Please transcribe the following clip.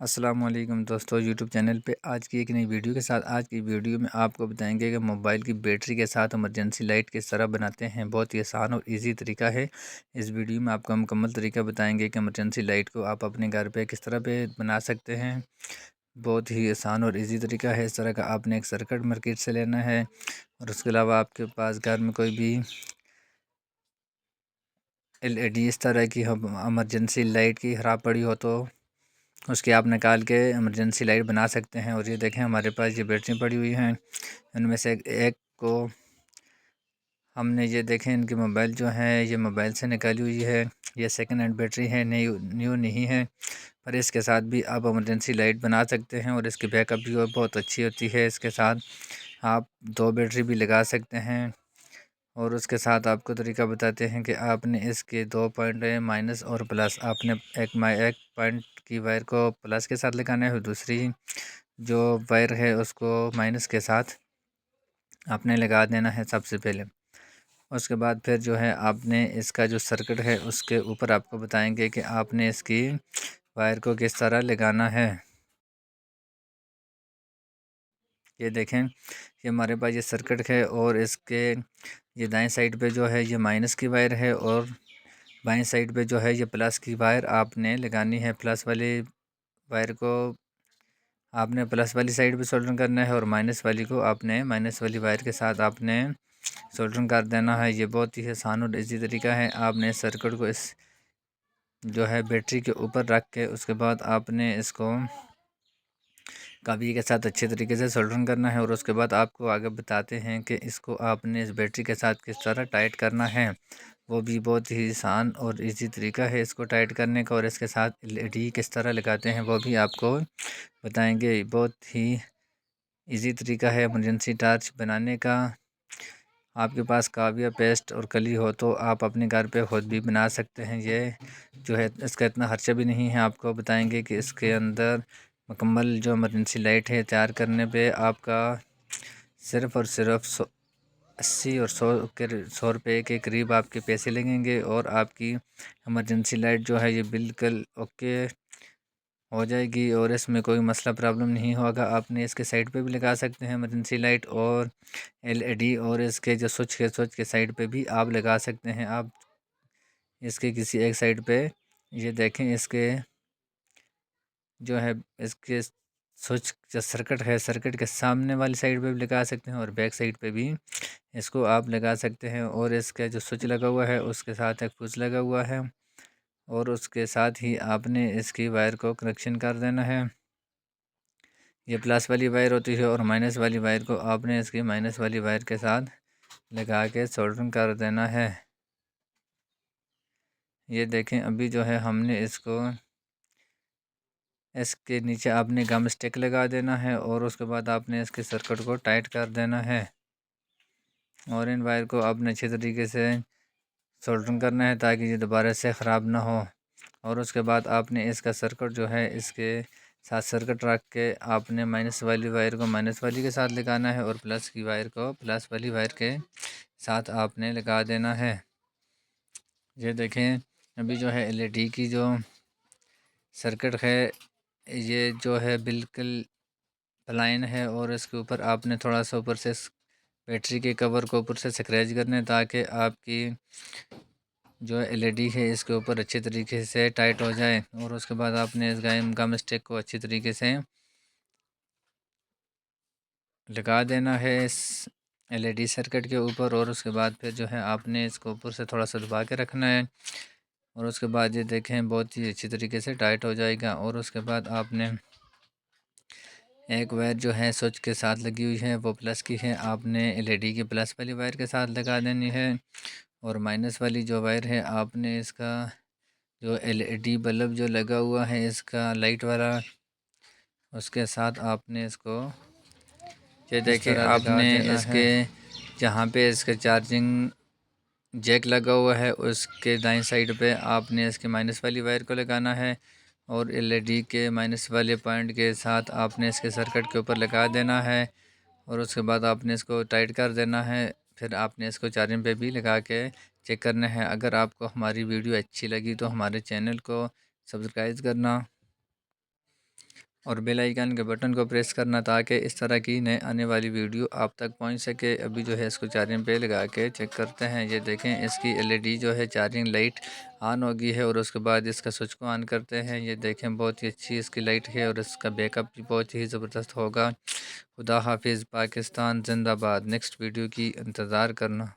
अस्सलामुअलैकुम दोस्तों, YouTube channel पे आज की एक नई वीडियो के साथ। आज की वीडियो में आपको बताएंगे कि मोबाइल की बैटरी के साथ इमरजेंसी लाइट किस तरह बनाते हैं। बहुत ही आसान और इजी तरीका है। इस वीडियो में आपको मुकम्मल तरीका बताएंगे कि इमरजेंसी लाइट को आप अपने घर पे किस तरह पे बना सकते हैं। बहुत ही आसान और इजी तरीका है। इस तरह का आपने एक सर्किट मार्केट से लेना है और उसके अलावा आपके पास घर में कोई भी LED इस तरह की इमरजेंसी लाइट की ख़राब पड़ी हो तो उसकी आप निकाल के इमरजेंसी लाइट बना सकते हैं। और ये देखें, हमारे पास ये बैटरी पड़ी हुई हैं। इनमें से एक को हमने, ये देखें, इनकी मोबाइल जो है ये मोबाइल से निकाली हुई है। ये सेकंड हैंड बैटरी है, न्यू नहीं है। पर इसके साथ भी आप इमरजेंसी लाइट बना सकते हैं और इसकी बैकअप भी बहुत अच्छी होती है। इसके साथ आप दो बैटरी भी लगा सकते हैं। और उसके साथ आपको तरीका बताते हैं कि आपने इसके दो पॉइंट माइनस और प्लस, आपने एक पॉइंट की वायर को प्लस के साथ लगाना है और दूसरी जो वायर है उसको माइनस के साथ आपने लगा देना है सबसे पहले। उसके बाद फिर जो है आपने इसका जो सर्किट है उसके ऊपर आपको बताएंगे कि आपने इसकी वायर को किस तरह लगाना है। ये देखें, ये हमारे पास ये सर्किट है और इसके ये दाएं साइड पे जो है ये माइनस की वायर है और बाएं साइड पे जो है ये प्लस की वायर आपने लगानी है। प्लस वाली वायर को आपने प्लस वाली साइड पे सोल्डरिंग करना है और माइनस वाली को आपने माइनस वाली वायर के साथ आपने सोल्डरिंग कर देना है। ये बहुत ही आसान और इजी तरीका है। आपने सर्किट को इस जो है बैटरी के ऊपर रख के उसके बाद आपने इसको काबी के साथ अच्छे तरीके से सोल्डरिंग करना है। और उसके बाद आपको आगे बताते हैं कि इसको आपने इस बैटरी के साथ किस तरह टाइट करना है। वो भी बहुत ही आसान और इजी तरीका है इसको टाइट करने का। और इसके साथ LED किस तरह लगाते हैं वो भी आपको बताएंगे। बहुत ही इजी तरीका है इमरजेंसी टार्च बनाने का। आपके पास काविया पेस्ट और कली हो तो आप अपने घर पे खुद भी बना सकते हैं। ये जो है इसका इतना खर्चा भी नहीं है। आपको बताएंगे कि इसके अंदर मुकम्मल जो इमरजेंसी लाइट है तैयार करने पे आपका सिर्फ़ और सिर्फ 80 और 100 रुपये के करीब आपके पैसे लगेंगे और आपकी इमरजेंसी लाइट जो है ये बिल्कुल ओके हो जाएगी और इसमें कोई मसला प्रॉब्लम नहीं होगा। आपने इसके साइड पे भी लगा सकते हैं इमरजेंसी लाइट और LED, और इसके जो स्विच के साइड पे भी आप लगा सकते हैं। आप इसके किसी एक साइड पे ये देखें, इसके जो है इसके स्विच जो सर्किट है सर्किट के सामने वाली साइड पे भी लगा सकते हैं और बैक साइड पे भी इसको आप लगा सकते हैं। और इसका जो स्विच लगा हुआ है उसके साथ एक फ्यूज लगा हुआ है और उसके साथ ही आपने इसकी वायर को कनेक्शन कर देना है। ये प्लस वाली वायर होती है और माइनस वाली वायर को आपने इसकी माइनस वाली वायर के साथ लगा के सोल्डरिंग कर देना है। ये देखें, अभी जो है हमने इसको इसके नीचे आपने गम स्टिक लगा देना है और उसके बाद आपने इसके सर्किट को टाइट कर देना है और इन वायर को आपने अच्छे तरीके से सोल्डरिंग करना है ताकि ये दोबारा से ख़राब ना हो। और उसके बाद आपने इसका सर्किट जो है इसके साथ सर्किट रख के आपने माइनस वाली वायर को माइनस वाली के साथ लगाना है और प्लस की वायर को प्लस वाली वायर के साथ आपने लगा देना है। ये देखें, अभी जो है LED की जो सर्किट है ये जो है बिल्कुल प्लाइन है और इसके ऊपर आपने थोड़ा सा ऊपर से बैटरी के कवर को ऊपर से स्क्रैच करने ताकि आपकी जो LED है इसके ऊपर अच्छे तरीके से टाइट हो जाए। और उसके बाद आपने इस गम स्टिक को अच्छी तरीके से लगा देना है इस LED सर्किट के ऊपर। और उसके बाद फिर जो है आपने इसको ऊपर से थोड़ा सा दबा के रखना है और उसके बाद ये देखें बहुत ही अच्छी तरीके से टाइट हो जाएगा। और उसके बाद आपने एक वायर जो है स्विच के साथ लगी हुई है वो प्लस की है, आपने LED की प्लस वाली वायर के साथ लगा देनी है। और माइनस वाली जो वायर है आपने इसका जो LED बल्ब जो लगा हुआ है इसका लाइट वाला उसके साथ आपने इसको ये देखिए आपने इसके जहाँ पे इसके चार्जिंग जैक लगा हुआ है उसके दाईं साइड पे आपने इसके माइनस वाली वायर को लगाना है और LED के माइनस वाले पॉइंट के साथ आपने इसके सर्किट के ऊपर लगा देना है। और उसके बाद आपने इसको टाइट कर देना है। फिर आपने इसको चार्जिंग पे भी लगा के चेक करना है। अगर आपको हमारी वीडियो अच्छी लगी तो हमारे चैनल को सब्सक्राइब करना और बेल आइकन के बटन को प्रेस करना ताकि इस तरह की नए आने वाली वीडियो आप तक पहुंच सके। अभी जो है इसको चार्जिंग पे लगा के चेक करते हैं। ये देखें इसकी एलईडी जो है चार्जिंग लाइट ऑन हो गई है और उसके बाद इसका स्विच को ऑन करते हैं। ये देखें बहुत ही अच्छी इसकी लाइट है और इसका बैकअप भी बहुत ही ज़बरदस्त होगा। खुदा हाफिज़। पाकिस्तान जिंदाबाद। नेक्स्ट वीडियो की इंतज़ार करना।